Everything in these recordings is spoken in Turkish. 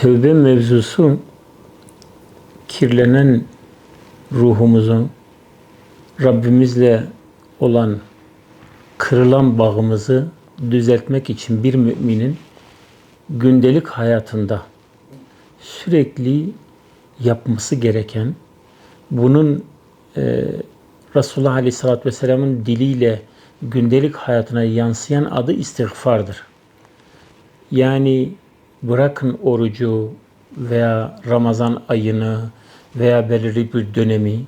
Tevbe mevzusu kirlenen ruhumuzun Rabbimizle olan kırılan bağımızı düzeltmek için bir müminin gündelik hayatında sürekli yapması gereken, bunun Resulullah Aleyhisselatü Vesselam'ın diliyle gündelik hayatına yansıyan adı istiğfardır. Yani bırakın orucu veya Ramazan ayını veya belirli bir dönemi,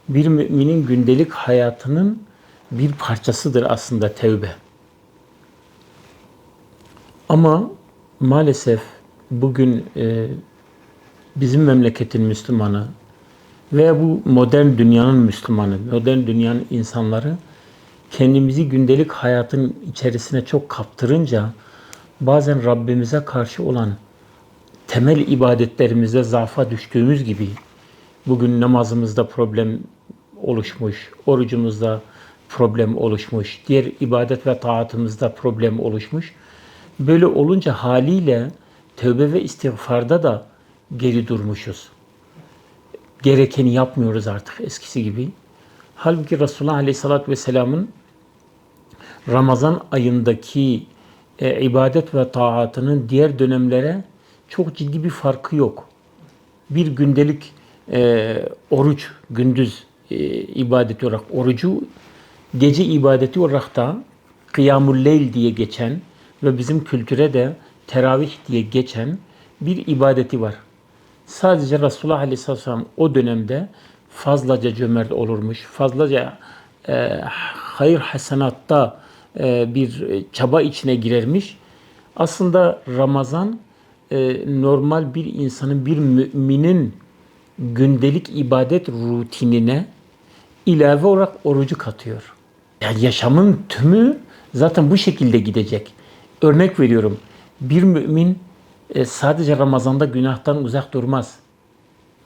bir müminin gündelik hayatının bir parçasıdır aslında tevbe. Ama maalesef bugün bizim memleketin Müslümanı veya bu modern dünyanın Müslümanı, modern dünyanın insanları kendimizi gündelik hayatın içerisine çok kaptırınca bazen Rabbimize karşı olan temel ibadetlerimizde zaafa düştüğümüz gibi bugün namazımızda problem oluşmuş, orucumuzda problem oluşmuş, diğer ibadet ve taatımızda problem oluşmuş. Böyle olunca haliyle tövbe ve istiğfarda da geri durmuşuz. Gerekeni yapmıyoruz artık eskisi gibi. Halbuki Resulullah Aleyhisselatü Vesselam'ın Ramazan ayındaki ibadet ve taatının diğer dönemlere çok ciddi bir farkı yok. Bir gündelik oruç, gündüz ibadeti olarak orucu, gece ibadeti olarak da Kıyamul Leyl diye geçen ve bizim kültüre de teravih diye geçen bir ibadeti var. Sadece Resulullah Aleyhisselatü Vesselam o dönemde fazlaca cömert olurmuş, fazlaca hayır hasenatta bir çaba içine girermiş. Aslında Ramazan normal bir insanın, bir müminin gündelik ibadet rutinine ilave olarak orucu katıyor. Yani yaşamın tümü zaten bu şekilde gidecek. Örnek veriyorum. Bir mümin sadece Ramazan'da günahtan uzak durmaz.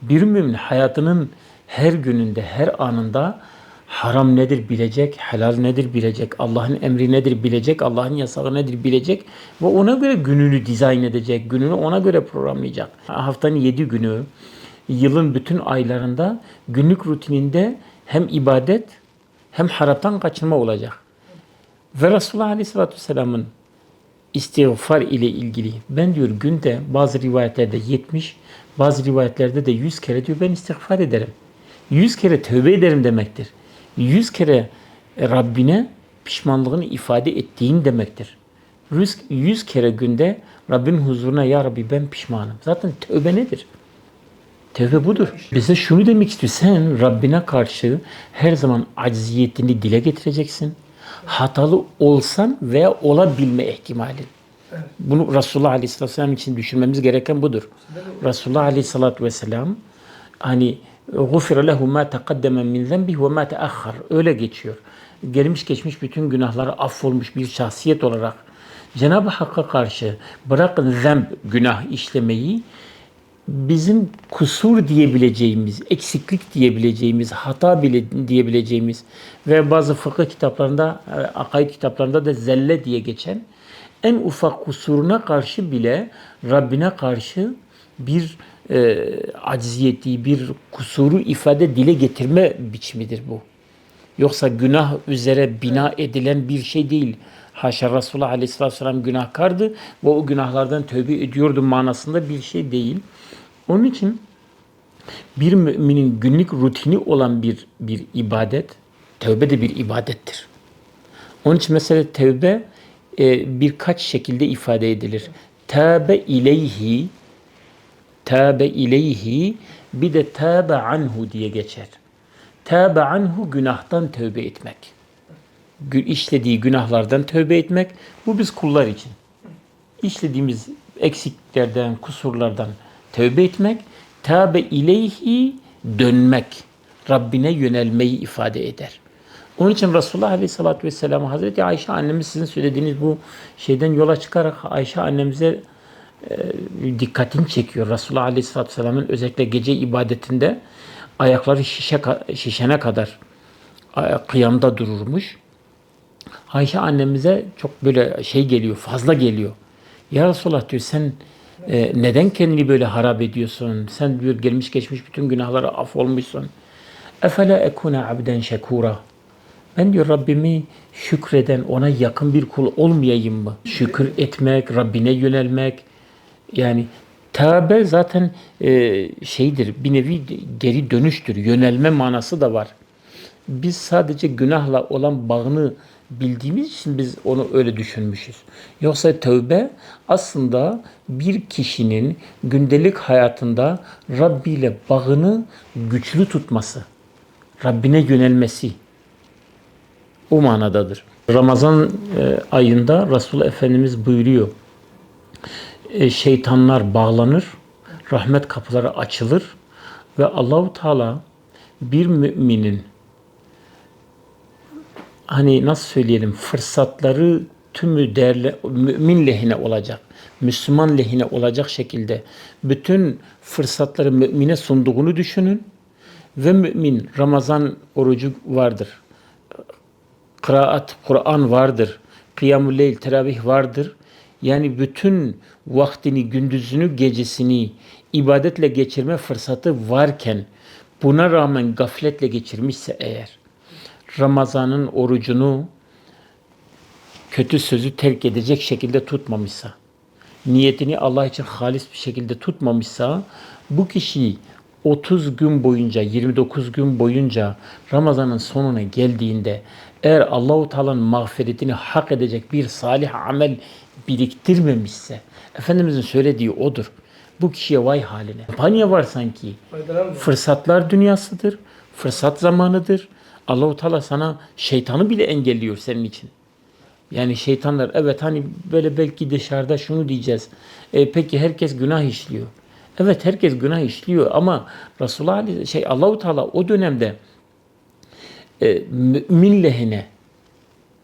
Bir mümin hayatının her gününde, her anında haram nedir bilecek, helal nedir bilecek, Allah'ın emri nedir bilecek, Allah'ın yasağı nedir bilecek ve ona göre gününü dizayn edecek, gününü ona göre programlayacak. Haftanın 7 günü, yılın bütün aylarında günlük rutininde hem ibadet hem haramdan kaçınma olacak. Ve Resulullah Aleyhisselatü Vesselam'ın istiğfar ile ilgili ben diyor günde bazı rivayetlerde 70, bazı rivayetlerde de 100 kere diyor ben istiğfar ederim. 100 kere tövbe ederim demektir. 100 kere Rabbine pişmanlığını ifade ettiğin demektir. 100 kere günde Rabbin huzuruna ya Rabbi ben pişmanım. Zaten tövbe nedir? Tövbe budur. Bize şunu demek istiyor. Sen Rabbine karşı her zaman acziyetini dile getireceksin. Hatalı olsan veya olabilme ihtimalin. Bunu Resulullah Aleyhisselatü Vesselam için düşünmemiz gereken budur. Resulullah Aleyhisselatü Vesselam hani غُفِرَ لَهُ مَا تَقَدَّمَ مِنْ ذَنْبِهِ وَمَا تَأَخَّرَ öyle geçiyor. Gelmiş geçmiş bütün günahları affolmuş bir şahsiyet olarak Cenab-ı Hakk'a karşı bırakın zemb, günah işlemeyi, bizim kusur diyebileceğimiz, eksiklik diyebileceğimiz, hata bile diyebileceğimiz ve bazı fıkıh kitaplarında, akaid kitaplarında da zelle diye geçen en ufak kusuruna karşı bile Rabbine karşı bir acziyeti, bir kusuru ifade dile getirme biçimidir bu. Yoksa günah üzere bina edilen bir şey değil. Haşa Resulullah Aleyhisselatü Vesselam günahkardı ve o günahlardan tövbe ediyordu manasında bir şey değil. Onun için bir müminin günlük rutini olan bir ibadet, tövbe de bir ibadettir. Onun için mesela tövbe birkaç şekilde ifade edilir. Tâbe ileyhi, tâbe ileyhi, bir de tâbe anhu diye geçer. Tâbe anhu günahtan tövbe etmek. İşlediği günahlardan tövbe etmek. Bu biz kullar için. İşlediğimiz eksikliklerden, kusurlardan tövbe etmek. Tâbe ileyhi dönmek. Rabbine yönelmeyi ifade eder. Onun için Resulullah Aleyhisselatü Vesselam Hazreti Ayşe annemiz sizin söylediğiniz bu şeyden yola çıkarak Ayşe annemize dikkatini çekiyor. Resulullah Aleyhisselatü Vesselam'ın özellikle gece ibadetinde ayakları şişene kadar kıyamda dururmuş. Ayşe annemize çok böyle şey geliyor, fazla geliyor. Ya Resulullah diyor sen Neden kendini böyle harap ediyorsun? Sen diyor gelmiş geçmiş bütün günahlara af olmuşsun. Efela ekuna abden şekura. Ben diyor Rabbimi şükreden, ona yakın bir kul olmayayım mı? Şükür etmek, Rabbine yönelmek. Yani tövbe zaten şeydir, bir nevi geri dönüştür, yönelme manası da var. Biz sadece günahla olan bağını bildiğimiz için biz onu öyle düşünmüşüz. Yoksa tövbe aslında bir kişinin gündelik hayatında Rabbi ile bağını güçlü tutması, Rabbine yönelmesi o manadadır. Ramazan ayında Resul Efendimiz buyuruyor. Şeytanlar bağlanır, rahmet kapıları açılır ve Allahu Teala bir müminin hani nasıl söyleyelim fırsatları tümü değerli mümin lehine olacak. Müslüman lehine olacak şekilde bütün fırsatları mümine sunduğunu düşünün ve mümin Ramazan orucu vardır. Kıraat, Kur'an vardır. Kıyam-ı Leyl, teravih vardır. Yani bütün vaktini, gündüzünü, gecesini ibadetle geçirme fırsatı varken buna rağmen gafletle geçirmişse eğer Ramazan'ın orucunu kötü sözü terk edecek şekilde tutmamışsa, niyetini Allah için halis bir şekilde tutmamışsa bu kişi 30 gün boyunca, 29 gün boyunca Ramazan'ın sonuna geldiğinde eğer Allahu Teala'nın mağfiretini hak edecek bir salih amel biriktirmemişse, Efendimizin söylediği odur. Bu kişiye vay haline. Kampanya var sanki. Fırsatlar dünyasıdır. Fırsat zamanıdır. Allahu Teala sana şeytanı bile engelliyor senin için. Yani şeytanlar evet hani böyle belki dışarıda şunu diyeceğiz. Peki herkes günah işliyor. Evet herkes günah işliyor ama Resulullah Allahu Teala o dönemde mümin lehine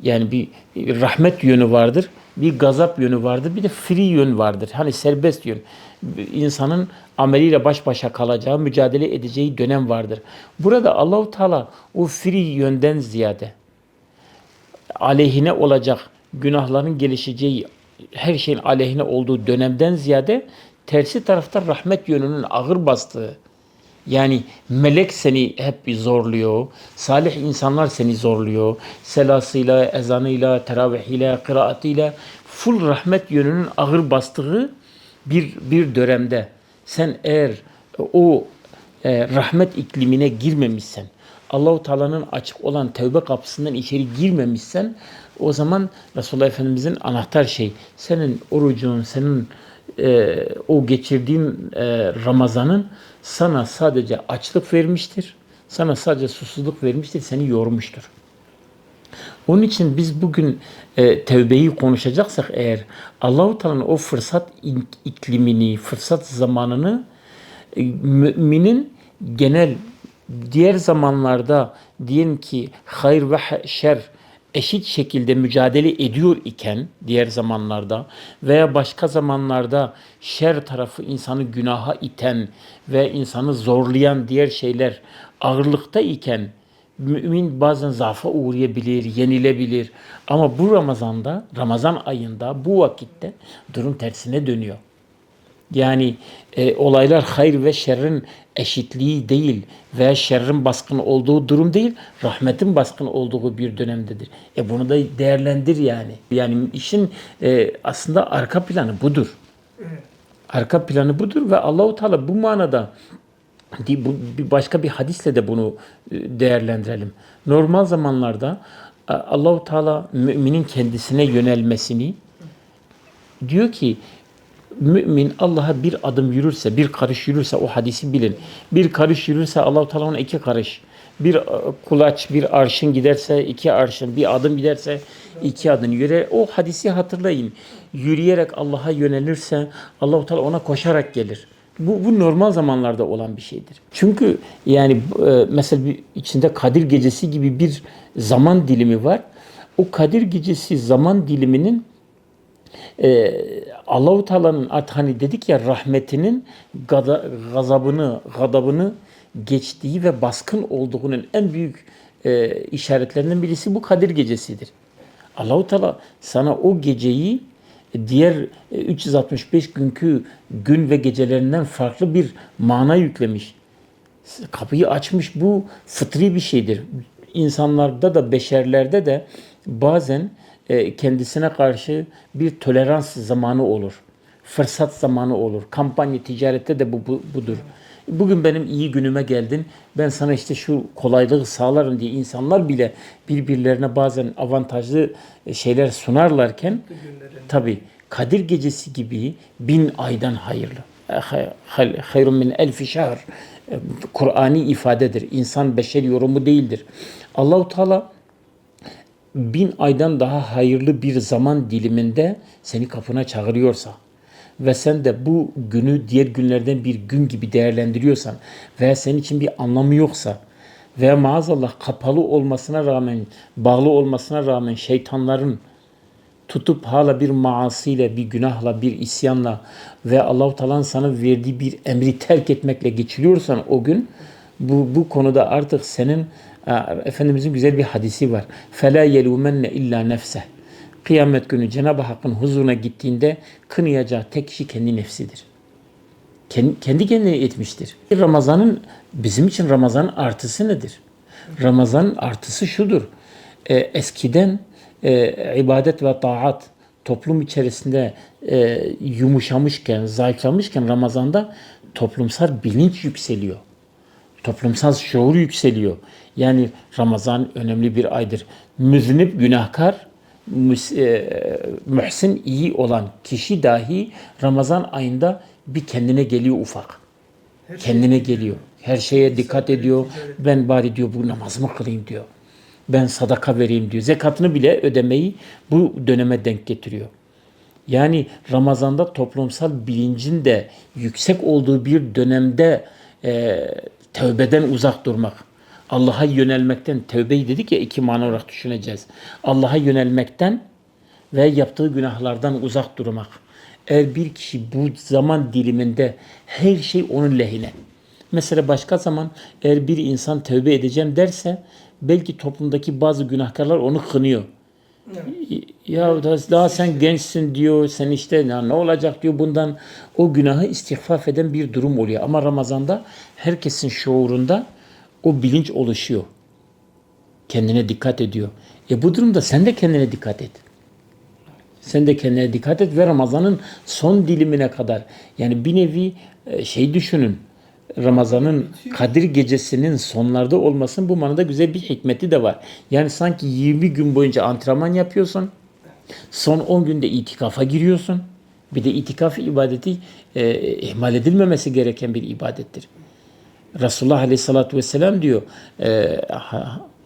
yani bir rahmet yönü vardır, bir gazap yönü vardır, bir de free yön vardır. Hani serbest yön. İnsanın ameliyle baş başa kalacağı, mücadele edeceği dönem vardır. Burada Allahu Teala o free yönden ziyade aleyhine olacak günahların gelişeceği, her şeyin aleyhine olduğu dönemden ziyade tersi tarafta rahmet yönünün ağır bastığı, yani melek seni hep bir zorluyor, salih insanlar seni zorluyor, selasıyla, ezanıyla, teravihiyle, kıraatiyle full rahmet yönünün ağır bastığı bir dönemde sen eğer o rahmet iklimine girmemişsen, Allahu Teala'nın açık olan tevbe kapısından içeri girmemişsen o zaman Resulullah Efendimizin anahtar şey senin orucun, senin o geçirdiğin Ramazan'ın sana sadece açlık vermiştir. Sana sadece susuzluk vermiştir, seni yormuştur. Onun için biz bugün tevbeyi konuşacaksak eğer Allahu Teala'nın o fırsat iklimini, fırsat zamanını müminin genel diğer zamanlarda diyelim ki hayır ve şer eşit şekilde mücadele ediyor iken diğer zamanlarda veya başka zamanlarda şer tarafı insanı günaha iten ve insanı zorlayan diğer şeyler ağırlıkta iken mümin bazen zaafa uğrayabilir, yenilebilir. Ama bu Ramazan'da, Ramazan ayında, bu vakitte durum tersine dönüyor. Yani olaylar hayır ve şerrin eşitliği değil veya şerrin baskın olduğu durum değil, rahmetin baskın olduğu bir dönemdedir. Bunu da değerlendir yani. Yani işin aslında arka planı budur. Arka planı budur ve Allahu Teala bu manada başka bir hadisle de bunu değerlendirelim. Normal zamanlarda Allahu Teala müminin kendisine yönelmesini diyor ki mümin Allah'a bir adım yürürse, bir karış yürürse o hadisi bilin. Bir karış yürürse Allah-u Teala ona 2 karış. Bir kulaç, bir arşın giderse 2 arşın, bir adım giderse 2 adım yürür. O hadisi hatırlayın. Yürüyerek Allah'a yönelirse Allah-u Teala ona koşarak gelir. Bu normal zamanlarda olan bir şeydir. Çünkü yani mesela içinde Kadir Gecesi gibi bir zaman dilimi var. O Kadir Gecesi zaman diliminin Allahu Teala'nın hani dedik ya rahmetinin gadabını geçtiği ve baskın olduğunun en büyük işaretlerinden birisi bu Kadir Gecesi'dir. Allahu Teala sana o geceyi diğer 365 günkü gün ve gecelerinden farklı bir mana yüklemiş. Kapıyı açmış. Bu fıtri bir şeydir. İnsanlarda da beşerlerde de bazen kendisine karşı bir tolerans zamanı olur. Fırsat zamanı olur. Kampanya ticarette de budur. Bugün benim iyi günüme geldin. Ben sana işte şu kolaylığı sağlarım diye insanlar bile birbirlerine bazen avantajlı şeyler sunarlarken tabi Kadir Gecesi gibi 1000 aydan hayırlı. Hayrun min elfi şehr. Kur'ani ifadedir. İnsan beşer yorumu değildir. Allahu Teala 1000 aydan daha hayırlı bir zaman diliminde seni kapına çağırıyorsa ve sen de bu günü diğer günlerden bir gün gibi değerlendiriyorsan veya senin için bir anlamı yoksa veya maazallah kapalı olmasına rağmen, bağlı olmasına rağmen şeytanların tutup hala bir maasiyle, bir günahla, bir isyanla ve Allah-u Teala'nın sana verdiği bir emri terk etmekle geçiriyorsan o gün bu konuda artık senin Efendimizin güzel bir hadisi var. فَلَا يَلُومَنَّ illa نَفْسَهِ. Kıyamet günü Cenab-ı Hakk'ın huzuruna gittiğinde kınayacağı tek kişi kendi nefsidir. Kendi kendine etmiştir. Ramazan'ın bizim için Ramazan'ın artısı nedir? Ramazan'ın artısı şudur. Eskiden ibadet ve taat toplum içerisinde yumuşamışken, zayıflamışken Ramazan'da toplumsal bilinç yükseliyor. Toplumsal şuur yükseliyor. Yani Ramazan önemli bir aydır. Müznip, günahkar, mühsin, iyi olan kişi dahi Ramazan ayında bir kendine geliyor ufak. Kendine geliyor. Her şeye dikkat ediyor. Ben bari diyor bu namazımı kılayım diyor. Ben sadaka vereyim diyor. Zekatını bile ödemeyi bu döneme denk getiriyor. Yani Ramazan'da toplumsal bilincin de yüksek olduğu bir dönemde tövbeden uzak durmak. Allah'a yönelmekten, tövbeyi dedik ya iki mana olarak düşüneceğiz. Allah'a yönelmekten ve yaptığı günahlardan uzak durmak. Eğer bir kişi bu zaman diliminde her şey onun lehine. Mesela başka zaman eğer bir insan tövbe edeceğim derse belki toplumdaki bazı günahkarlar onu kınıyor. Evet. Ya daha sen gençsin diyor, sen işte ya ne olacak diyor bundan. O günahı istiğfaf eden bir durum oluyor. Ama Ramazan'da herkesin şuurunda o bilinç oluşuyor. Kendine dikkat ediyor. Bu durumda sen de kendine dikkat et. Sen de kendine dikkat et ve Ramazan'ın son dilimine kadar yani bir nevi düşünün. Ramazan'ın Kadir Gecesi'nin sonlarda olmasının bu manada güzel bir hikmeti de var. Yani sanki 20 gün boyunca antrenman yapıyorsun. Son 10 günde itikafa giriyorsun. Bir de itikaf ibadeti ihmal edilmemesi gereken bir ibadettir. Resulullah Aleyhisselatü Vesselam diyor,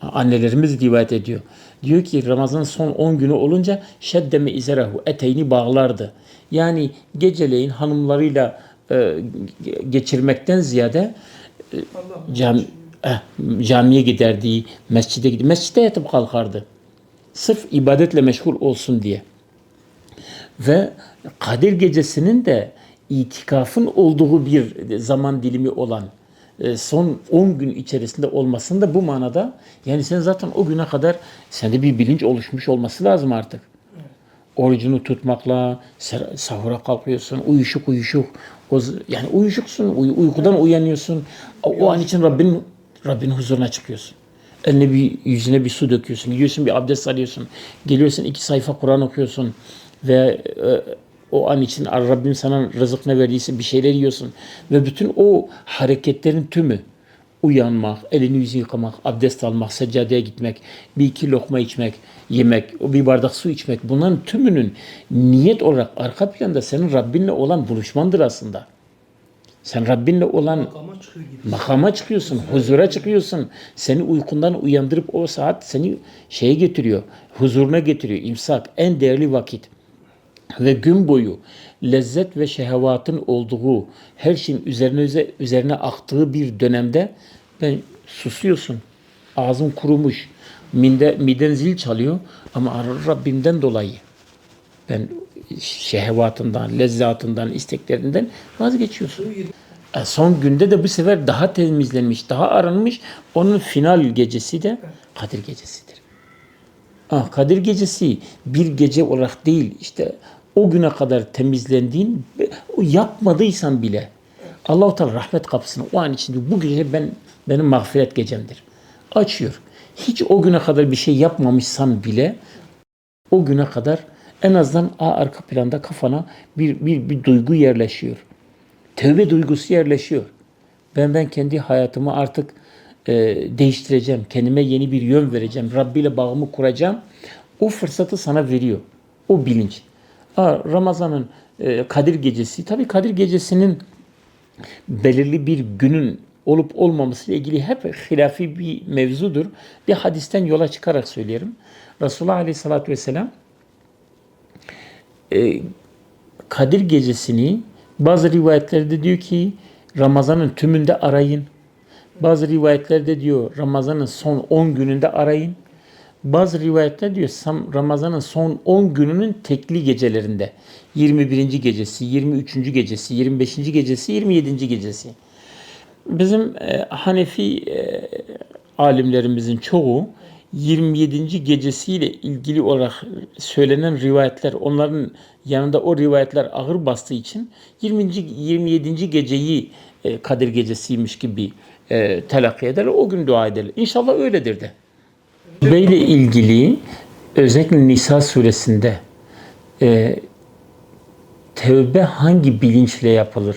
annelerimiz rivayet ediyor. Diyor ki Ramazan'ın son 10 günü olunca şeddeme izerehu, eteğini bağlardı. Yani geceleyin hanımlarıyla geçirmekten ziyade camiye giderdi, mescide giderdi. Mescide yatıp kalkardı. Sırf ibadetle meşgul olsun diye. Ve Kadir Gecesi'nin de itikafın olduğu bir zaman dilimi olan son 10 gün içerisinde olmasında bu manada yani sen zaten o güne kadar sende bir bilinç oluşmuş olması lazım artık. Orucunu tutmakla sahura kalkıyorsun, uyuşuk. Yani uyuşuksun, uykudan uyanıyorsun. O an için Rabbin huzuruna çıkıyorsun. Yüzüne bir su döküyorsun, gidiyorsun bir abdest alıyorsun, geliyorsun 2 sayfa Kur'an okuyorsun ve o an için Rabbim sana rızık ne verdiyse bir şeyler yiyorsun. Ve bütün o hareketlerin tümü uyanmak, elini yüzünü yıkamak, abdest almak, seccadeye gitmek, 1-2 lokma içmek, yemek, bir bardak su içmek bunların tümünün niyet olarak arka planda senin Rabbinle olan buluşmandır aslında. Sen Rabbinle olan makama çıkıyorsun, huzura çıkıyorsun. Seni uykundan uyandırıp o saat seni şeye getiriyor, huzuruna getiriyor. İmsak en değerli vakit. Ve gün boyu lezzet ve şehvatın olduğu, her şeyin üzerine aktığı bir dönemde ben susuyorsun. Ağzın kurumuş. Miden zil çalıyor ama Rabbimden dolayı ben şehvatından, lezzatından, isteklerinden vazgeçiyorsun. Son günde de bu sefer daha temizlenmiş, daha arınmış. Onun final gecesi de Kadir Gecesi'dir. Kadir Gecesi bir gece olarak değil, işte o güne kadar temizlendiğin, o yapmadıysan bile Allah-u Teala rahmet kapısını o an içinde bu gece benim mağfiret gecemdir. Açıyor. Hiç o güne kadar bir şey yapmamışsan bile o güne kadar en azından arka planda kafana bir duygu yerleşiyor. Tövbe duygusu yerleşiyor. Ben kendi hayatımı artık değiştireceğim. Kendime yeni bir yön vereceğim. Rabbi ile bağımı kuracağım. O fırsatı sana veriyor. O bilinç. Ramazan'ın Kadir Gecesi. Tabii Kadir Gecesi'nin belirli bir günün olup olmaması ile ilgili hep hilafi bir mevzudur. Bir hadisten yola çıkarak söylerim. Resulullah Aleyhisselatü Vesselam Kadir Gecesi'ni bazı rivayetlerde diyor ki Ramazan'ın tümünde arayın. Bazı rivayetlerde diyor Ramazan'ın son 10 gününde arayın. Bazı rivayetler diyor Ramazan'ın son 10 gününün tekli gecelerinde. 21. gecesi, 23. gecesi, 25. gecesi, 27. gecesi. Bizim Hanefi alimlerimizin çoğu 27. gecesiyle ilgili olarak söylenen rivayetler, onların yanında o rivayetler ağır bastığı için 27. geceyi Kadir Gecesi'ymiş gibi telakki ederler. O gün dua ederler. İnşallah öyledir de. Böyle ilgili özellikle Nisa suresinde tevbe hangi bilinçle yapılır?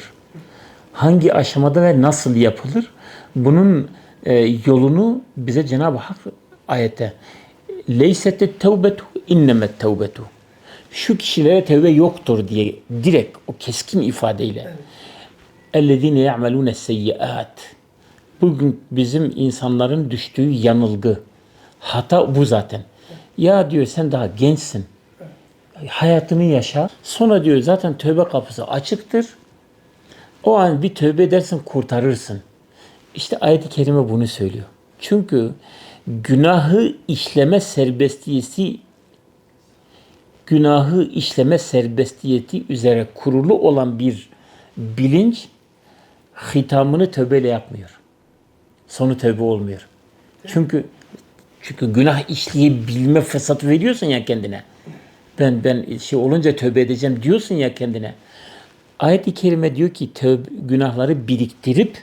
Hangi aşamada ve nasıl yapılır? Bunun yolunu bize Cenab-ı Hak ayette leysetet tevbetu innemet tevbetu. Şu kişilere tevbe yoktur diye direkt o keskin ifadeyle ellezine ya'melune seyyiat. Bugün bizim insanların düştüğü yanılgı, hata bu zaten. Ya diyor sen daha gençsin. Hayatını yaşa. Sonra diyor zaten tövbe kapısı açıktır. O an bir tövbe edersin kurtarırsın. İşte ayet-i kerime bunu söylüyor. Çünkü günahı işleme serbestiyeti üzere kurulu olan bir bilinç hitamını tövbeyle yapmıyor. Sonu tövbe olmuyor. Çünkü günah işleyebilme fırsatı veriyorsun ya kendine. Ben olunca tövbe edeceğim diyorsun ya kendine. Ayet-i kerime diyor ki günahları biriktirip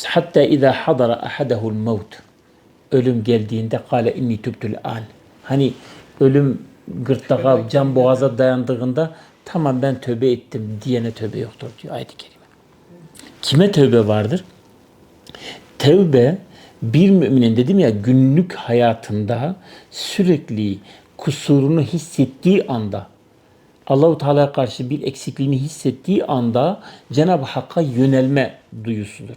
hatta iza hadara ahaduhul maut. Ölüm geldiğinde kâle inni tübtül an. Hani ölüm gırtlağa, can boğaza dayandığında tamam ben tövbe ettim diyene tövbe yoktur diyor ayet-i kerime. Kime tövbe vardır? Tövbe bir müminin dedim ya günlük hayatında sürekli kusurunu hissettiği anda Allah-u Teala'ya karşı bir eksikliğini hissettiği anda Cenab-ı Hakk'a yönelme duyusudur.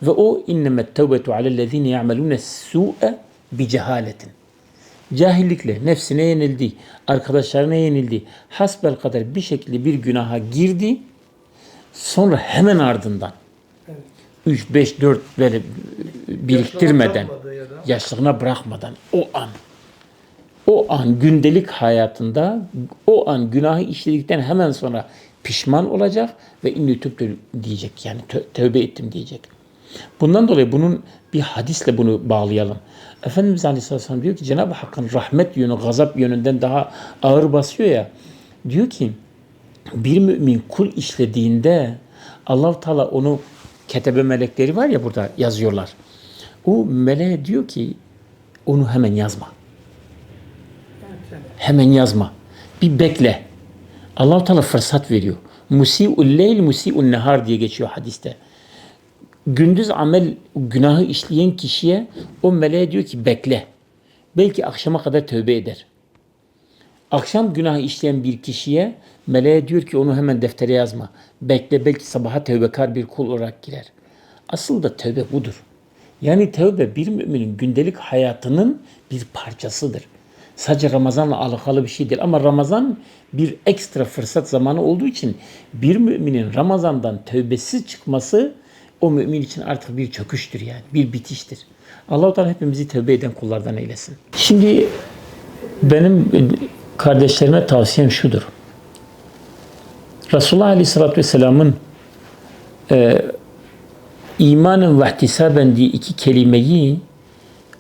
Ve o innemet tevbetu alellezine ya'melune su'e bi cehaletin. Cahillikle nefsine yenildi, arkadaşlarına yenildi. Hasbelkader bir şekilde bir günaha girdi. Sonra hemen ardından 3, 5, 4 böyle biriktirmeden, yaşlığına bırakmadan o an gündelik hayatında o an günahı işledikten hemen sonra pişman olacak ve inni tübtü diyecek. Yani tövbe ettim diyecek. Bundan dolayı bunun bir hadisle bunu bağlayalım. Efendimiz Aleyhisselam diyor ki Cenab-ı Hakk'ın rahmet yönü gazap yönünden daha ağır basıyor ya. Diyor ki bir mümin kul işlediğinde Allah-u Teala onu ketebe melekleri var ya burada yazıyorlar. O meleğe diyor ki onu hemen yazma. Hemen yazma. Bir bekle. Allah-u Teala fırsat veriyor. Musi'ul leyl, musi'ul nehar diye geçiyor hadiste. Gündüz günahı işleyen kişiye o meleğe diyor ki bekle. Belki akşama kadar tövbe eder. Akşam günahı işleyen bir kişiye meleğe diyor ki onu hemen deftere yazma. Bekle belki sabaha tövbekar bir kul olarak girer. Asıl da tövbe budur. Yani tövbe bir müminin gündelik hayatının bir parçasıdır. Sadece Ramazan'la alakalı bir şey değil. Ama Ramazan bir ekstra fırsat zamanı olduğu için bir müminin Ramazan'dan tövbesiz çıkması o mümin için artık bir çöküştür yani. Bir bitiştir. Allah-u Teala hepimizi tövbe eden kullardan eylesin. Şimdi benim kardeşlerime tavsiyem şudur. Resulullah Aleyhisselatü Vesselam'ın imanın ve ihtisaben diye iki kelimeyi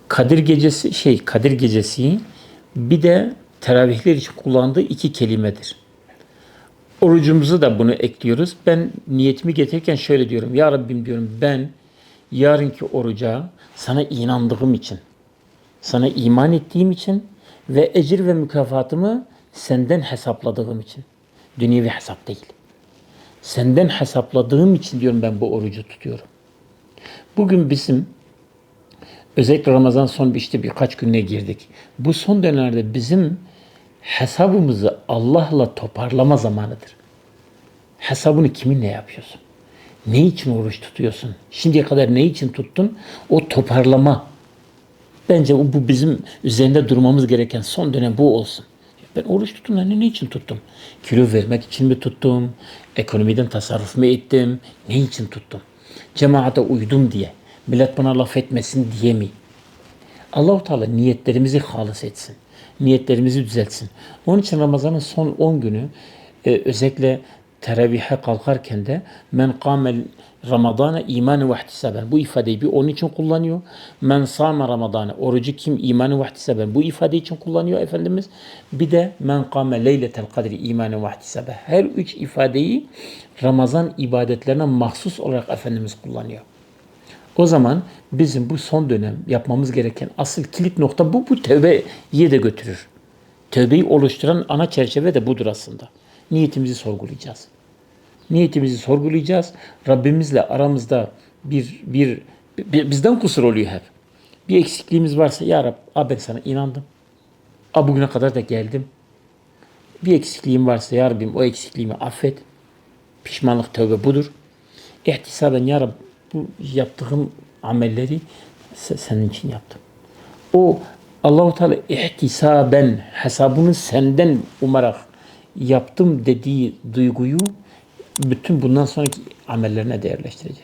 Kadir Gecesi bir de teravihler için kullandığı iki kelimedir. Orucumuzu da bunu ekliyoruz. Ben niyetimi getirirken şöyle diyorum. Ya Rabbim diyorum, ben yarınki oruca sana inandığım için, sana iman ettiğim için ve ecir ve mükafatımı senden hesapladığım için. Dünyevi hesap değil. Senden hesapladığım için diyorum ben bu orucu tutuyorum. Bugün bizim özellikle Ramazan son işte birkaç gününe girdik. Bu son dönemlerde bizim hesabımızı Allah'la toparlama zamanıdır. Hesabını kiminle yapıyorsun? Ne için oruç tutuyorsun? Şimdiye kadar ne için tuttun? O toparlama. Bence bu bizim üzerinde durmamız gereken son dönem bu olsun. Ben oruç tuttum, ne için tuttum? Kilo vermek için mi tuttum? Ekonomiden tasarruf mu ettim? Ne için tuttum? Cemaate uydum diye. Millet bana laf etmesin diye mi? Allah-u Teala niyetlerimizi halis etsin. Niyetlerimizi düzeltsin. Onun için Ramazan'ın son 10 günü özellikle teravihe kalkarken de men kâmel Ramazana imanen ve ihtisaben. Bu ifadeyi bir onun için kullanıyor. Men sâme Ramazana. Orucu kim imanen ve ihtisaben. Bu ifade için kullanıyor Efendimiz. Bir de men kâme leyletel kadri imanen ve ihtisaben. Her üç ifadeyi Ramazan ibadetlerine mahsus olarak Efendimiz kullanıyor. O zaman bizim bu son dönem yapmamız gereken asıl kilit nokta bu. Bu tövbeye de götürür. Tövbeyi oluşturan ana çerçeve de budur aslında. Niyetimizi sorgulayacağız. Niyetimizi sorgulayacağız. Rabbimizle aramızda bizden kusur oluyor hep. Bir eksikliğimiz varsa ya Rab, ben sana inandım. Bugüne kadar da geldim. Bir eksikliğim varsa ya Rabbim o eksikliğimi affet. Pişmanlık tövbe budur. İhtisaben ya Rab, bu yaptığım amelleri senin için yaptım. O Allah-u Teala ihtisaben hesabını senden umarak yaptım dediği duyguyu bütün bundan sonraki amellerine değerleştirecek.